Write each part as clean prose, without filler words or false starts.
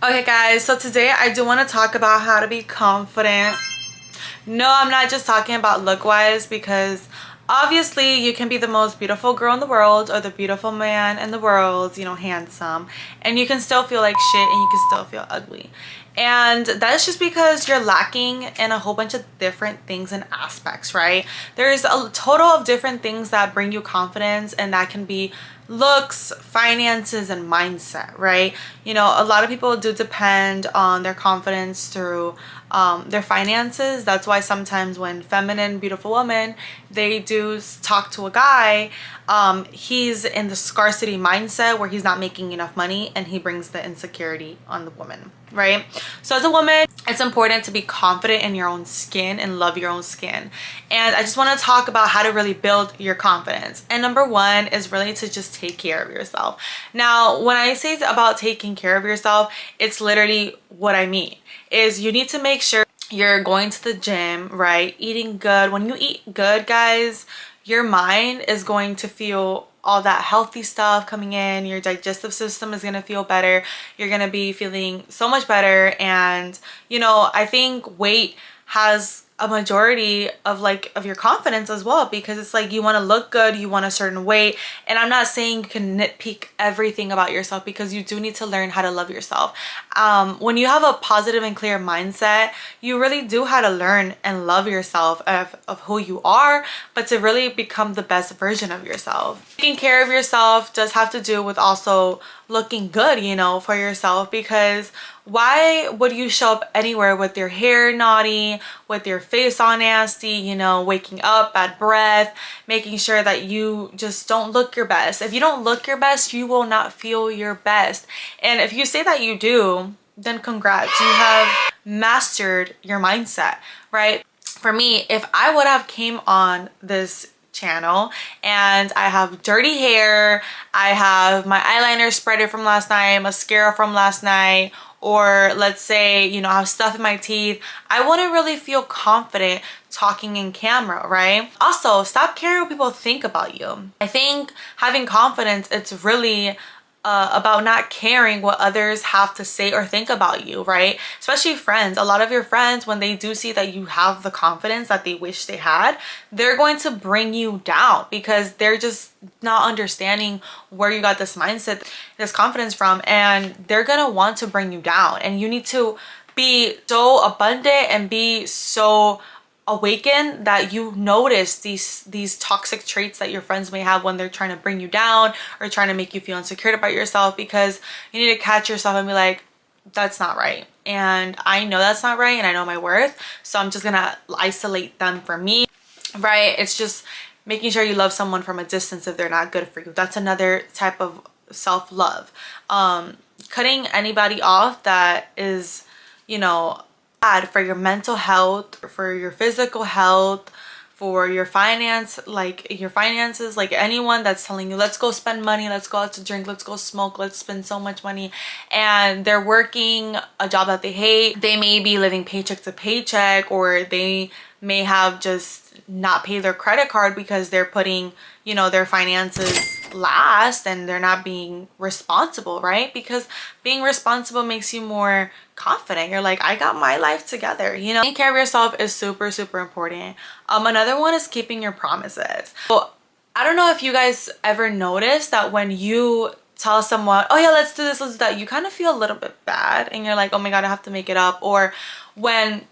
Okay guys, so today I do want to talk about how to be confident. No, I'm not just talking about look wise, because obviously you can be the most beautiful girl in the world or the beautiful man in the world, you know, handsome, and you can still feel like shit and you can still feel ugly. And that's just because you're lacking in a whole bunch of different things and aspects, right? There's a total of different things that bring you confidence, and that can be looks, finances, and mindset, right? You know, a lot of people do depend on their confidence through their finances. That's why sometimes when feminine, beautiful women, they do talk to a guy, he's in the scarcity mindset where he's not making enough money, and he brings the insecurity on the woman, right? So as a woman, it's important to be confident in your own skin and love your own skin. And I just want to talk about how to really build your confidence. And number one is really to just take care of yourself. Now, when I say about taking care of yourself, it's literally what I mean is you need to make sure you're going to the gym, right? Eating good. When you eat good, guys, your mind is going to feel all that healthy stuff coming in. Your digestive system is going to feel better. You're going to be feeling so much better. And, you know, I think weight has a majority of your confidence as well, because it's like you want to look good, you want a certain weight. And I'm not saying you can nitpick everything about yourself, because you do need to learn how to love yourself. When you have a positive and clear mindset, you really do how to learn and love yourself of who you are, but to really become the best version of yourself. Taking care of yourself does have to do with also looking good, you know, for yourself, because why would you show up anywhere with your hair naughty, with your face all nasty, you know, waking up, bad breath, making sure that you just don't look your best? If you don't look your best, you will not feel your best. And if you say that you do, then congrats, you have mastered your mindset, right? For me, if I would have came on this channel and I have dirty hair, I have my eyeliner spreaded from last night, mascara from last night, or let's say, you know, I have stuff in my teeth, I wouldn't really feel confident talking in camera, right? Also, stop caring what people think about you. I think having confidence, it's really about not caring what others have to say or think about you, right? Especially friends. A lot of your friends, when they do see that you have the confidence that they wish they had, they're going to bring you down, because they're just not understanding where you got this mindset, this confidence from, and they're gonna want to bring you down. And you need to be so abundant and be so awaken that you notice these toxic traits that your friends may have when they're trying to bring you down or trying to make you feel insecure about yourself, because you need to catch yourself and be like, that's not right, and I know that's not right, and I know my worth, so I'm just gonna isolate them from me, right? It's just making sure you love someone from a distance if they're not good for you. That's another type of self-love. Cutting anybody off that is, you know, bad for your mental health, for your physical health, for your finances, like anyone that's telling you, let's go spend money, let's go out to drink, let's go smoke, let's spend so much money, and they're working a job that they hate. They may be living paycheck to paycheck, or they may have just not paid their credit card because they're putting, you know, their finances last, and they're not being responsible, right? Because being responsible makes you more confident. You're like, I got my life together, you know? Taking care of yourself is super, super important. Another one is keeping your promises. So I don't know if you guys ever noticed that when you tell someone, oh yeah, let's do this, let's do that, you kind of feel a little bit bad, and you're like, oh my god, I have to make it up. Or when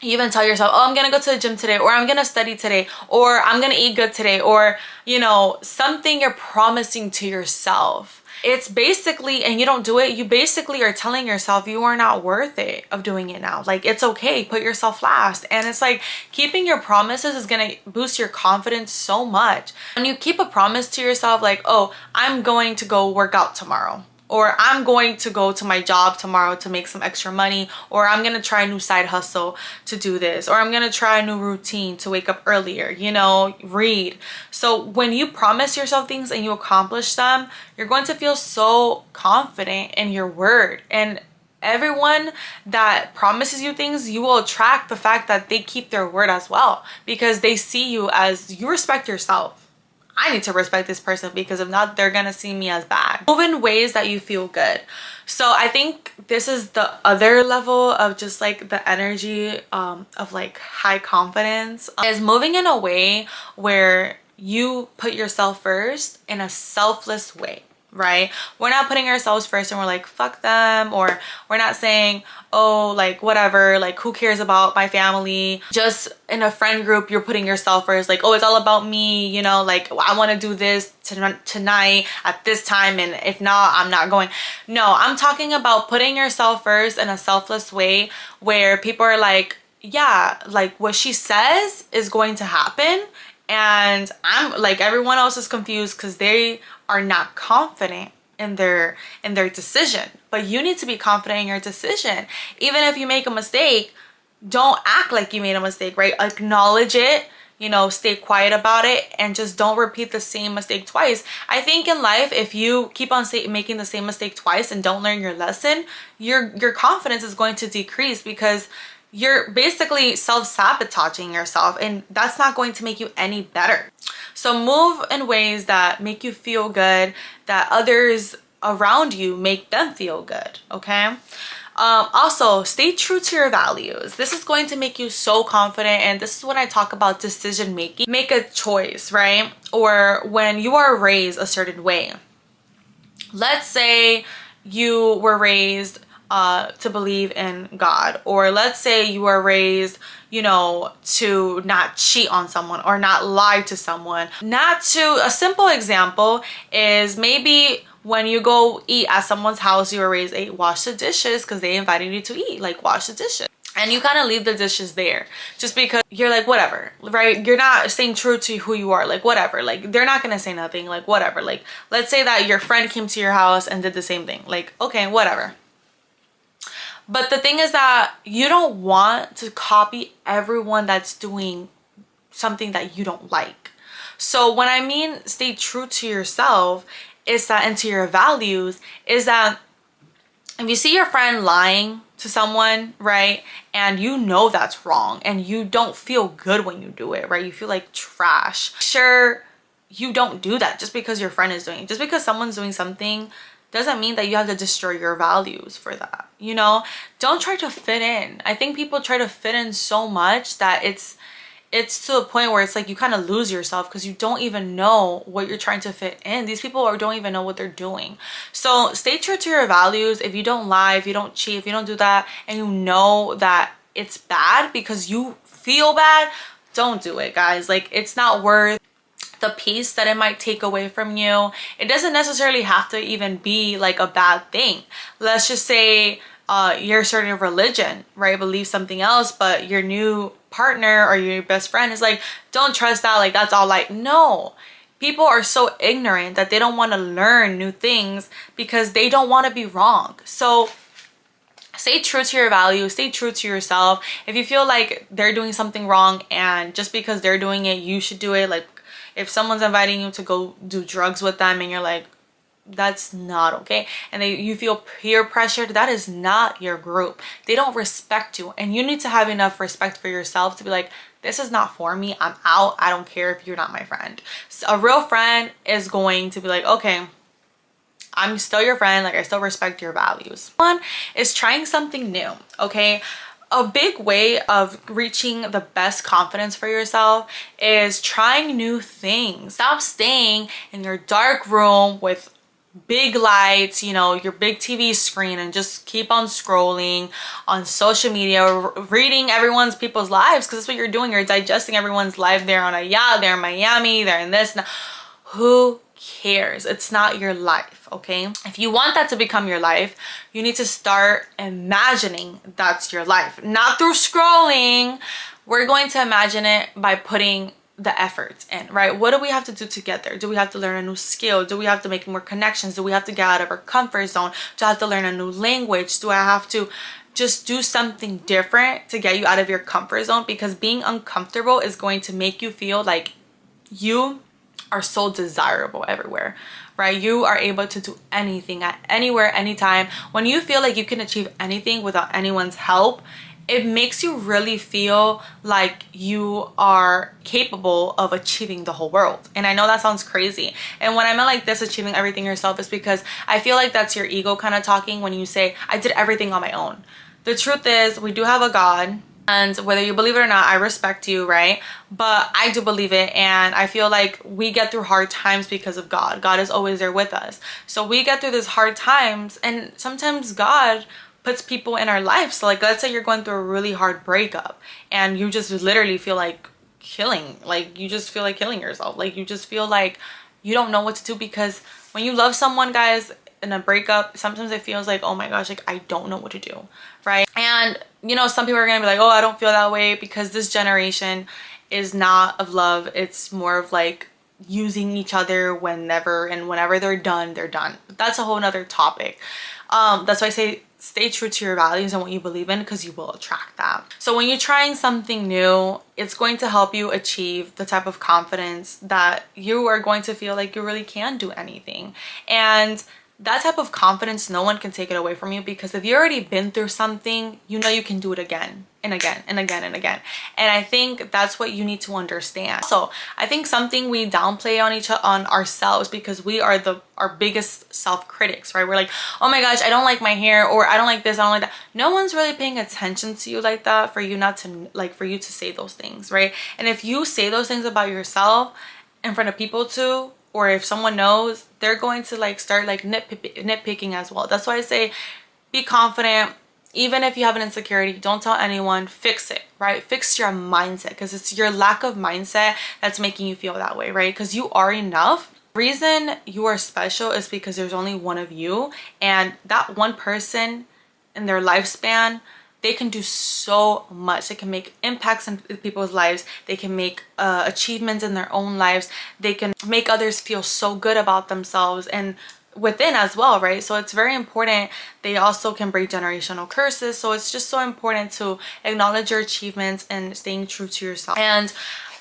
you even tell yourself, oh, I'm gonna go to the gym today, or I'm gonna study today, or I'm gonna eat good today, or, you know, something you're promising to yourself. It's basically, and you don't do it, you basically are telling yourself you are not worth it of doing it now. Like, it's okay, put yourself last. And it's like, keeping your promises is gonna boost your confidence so much. When you keep a promise to yourself, like, oh, I'm going to go work out tomorrow, or I'm going to go to my job tomorrow to make some extra money, or I'm gonna try a new side hustle to do this, or I'm gonna try a new routine to wake up earlier, you know, read. So when you promise yourself things and you accomplish them, you're going to feel so confident in your word. And everyone that promises you things, you will attract the fact that they keep their word as well, because they see you as, you respect yourself. I need to respect this person, because if not, they're gonna see me as bad. Move in ways that you feel good. So I think this is the other level of just like the energy of like high confidence, is moving in a way where you put yourself first in a selfless way, right? We're not putting ourselves first and we're like, fuck them, or we're not saying, oh, like whatever, like who cares about my family. Just in a friend group, you're putting yourself first, like, oh, it's all about me, you know, like I want to do this tonight at this time, and if not, I'm not going. No, I'm talking about putting yourself first in a selfless way where people are like, yeah, like what she says is going to happen, and I'm like, everyone else is confused because they are not confident in their decision. But you need to be confident in your decision. Even if you make a mistake, don't act like you made a mistake, right? Acknowledge it, you know, stay quiet about it, and just don't repeat the same mistake twice. I think in life, if you keep on making the same mistake twice and don't learn your lesson, your confidence is going to decrease, because you're basically self-sabotaging yourself, and that's not going to make you any better. So move in ways that make you feel good, that others around you make them feel good, okay? Also, stay true to your values. This is going to make you so confident, and this is when I talk about decision making. Make a choice, right? Or when you are raised a certain way. Let's say you were raised to believe in God, or let's say you were raised, you know, to not cheat on someone or not lie to someone. A simple example is maybe when you go eat at someone's house, you were raised, wash the dishes because they invited you to eat, like wash the dishes. And you kind of leave the dishes there just because you're like, whatever, right? You're not staying true to who you are, like whatever, like they're not gonna say nothing, like whatever. Like let's say that your friend came to your house and did the same thing, like okay, whatever. But the thing is that you don't want to copy everyone that's doing something that you don't like. So when I mean stay true to yourself, is that, and to your values, is that if you see your friend lying to someone, right, and you know that's wrong, and you don't feel good when you do it, right, you feel like trash, sure, you don't do that just because your friend is doing it. Just because someone's doing something doesn't mean that you have to destroy your values for that, you know? Don't try to fit in. I think people try to fit in so much that it's to a point where it's like you kind of lose yourself because you don't even know what you're trying to fit in. These people don't even know what they're doing. So stay true to your values. If you don't lie, if you don't cheat, if you don't do that, and you know that it's bad because you feel bad, don't do it, guys. Like, it's not worth the peace that it might take away from you. It doesn't necessarily have to even be like a bad thing. Let's just say you're a certain religion, right? Believe something else, but your new partner or your best friend is like, don't trust that, like that's all. Like, no. People are so ignorant that they don't want to learn new things because they don't want to be wrong. So stay true to your values, stay true to yourself. If you feel like they're doing something wrong and just because they're doing it, you should do it. Like if someone's inviting you to go do drugs with them and you're like, that's not okay, and you feel peer pressured, that is not your group. They don't respect you, and you need to have enough respect for yourself to be like, this is not for me, I'm out. I don't care if you're not my friend. So a real friend is going to be like, okay, I'm still your friend, like I still respect your values. One is trying something new, okay? A big way of reaching the best confidence for yourself is trying new things. Stop staying in your dark room with big lights, you know, your big TV screen, and just keep on scrolling on social media, reading people's lives, because that's what you're doing. You're digesting everyone's life. They're on a yacht, they're in Miami, they're in this. Who cares? It's not your life, okay? If you want that to become your life, you need to start imagining that's your life, not through scrolling. We're going to imagine it by putting the effort in, right? What do we have to do to get there? Do we have to learn a new skill? Do we have to make more connections? Do we have to get out of our comfort zone? Do I have to learn a new language? Do I have to just do something different to get you out of your comfort zone? Because being uncomfortable is going to make you feel like you are so desirable everywhere, right? You are able to do anything at anywhere, anytime. When you feel like you can achieve anything without anyone's help, it makes you really feel like you are capable of achieving the whole world. And I know that sounds crazy. And when I meant like this, achieving everything yourself, is because I feel like that's your ego kind of talking when you say, I did everything on my own. The truth is, we do have a God. And whether you believe it or not, I respect you, right? But I do believe it. And I feel like we get through hard times because of God. God is always there with us. So we get through these hard times, and sometimes God puts people in our lives. So like, let's say you're going through a really hard breakup and you just literally feel like killing, like you just feel like killing yourself. Like you just feel like you don't know what to do, because when you love someone, guys, in a breakup, sometimes it feels like, oh my gosh, like I don't know what to do, right? And you know, some people are gonna be like, oh, I don't feel that way, because this generation is not of love. It's more of like using each other whenever they're done, they're done. But that's a whole nother topic. That's why I say stay true to your values and what you believe in, because you will attract that. So when you're trying something new, it's going to help you achieve the type of confidence that you are going to feel like you really can do anything. And that type of confidence, no one can take it away from you, because if you've already been through something, you know you can do it again and again and again and again. And I think that's what you need to understand. So I think something we downplay on ourselves, because we are our biggest self-critics, right? We're like, oh my gosh, I don't like my hair, or I don't like this, I don't like that. No one's really paying attention to you like that for you not to, like, for you to say those things, right? And if you say those things about yourself in front of people too, or if someone knows, they're going to like start like nitpicking as well. That's why I say be confident. Even if you have an insecurity, don't tell anyone, fix it, right? Fix your mindset, because it's your lack of mindset that's making you feel that way, right? Because you are enough. The reason you are special is because there's only one of you, and that one person in their lifespan, they can do so much. They can make impacts in people's lives. They can make achievements in their own lives. They can make others feel so good about themselves and within as well, right? So it's very important. They also can break generational curses. So it's just so important to acknowledge your achievements and staying true to yourself. And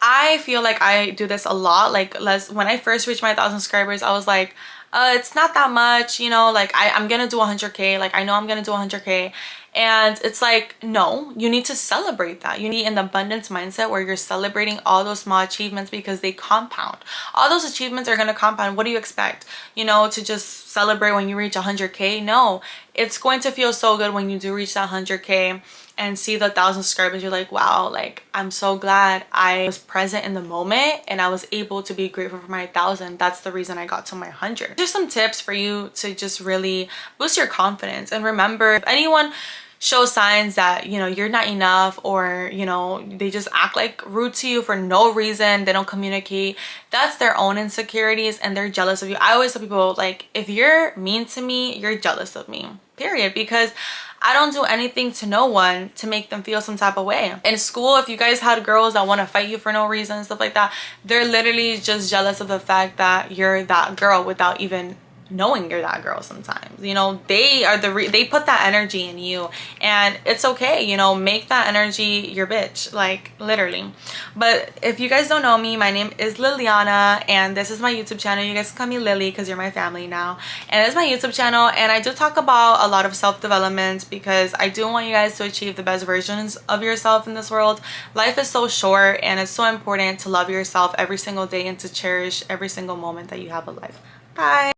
I feel like I do this a lot. Like when I first reached my 1,000 subscribers, I was like, it's not that much, you know, like I'm gonna do 100K. Like I know I'm gonna do 100K. And it's like, no, you need to celebrate that. You need an abundance mindset where you're celebrating all those small achievements, because they compound. All those achievements are going to compound. What do you expect? You know, to just celebrate when you reach 100K? No, it's going to feel so good when you do reach that 100K and see the 1,000 subscribers. You're like, wow, like I'm so glad I was present in the moment and I was able to be grateful for my 1,000. That's the reason I got to my 100. There's some tips for you to just really boost your confidence. And remember, if anyone show signs that, you know, you're not enough, or, you know, they just act like rude to you for no reason, they don't communicate, that's their own insecurities and they're jealous of you. I always tell people, like, if you're mean to me, you're jealous of me, period, because I don't do anything to no one to make them feel some type of way. In school, if you guys had girls that want to fight you for no reason, stuff like that, they're literally just jealous of the fact that you're that girl without even knowing you're that girl. Sometimes, you know, they are they put that energy in you, and it's okay, you know, make that energy your bitch, like literally. But if you guys don't know me, my name is Liliana and this is my YouTube channel. You guys can call me Lily because you're my family now, and this is my YouTube channel, and I do talk about a lot of self-development because I do want you guys to achieve the best versions of yourself in this world. Life is so short, and it's so important to love yourself every single day and to cherish every single moment that you have of life. Bye.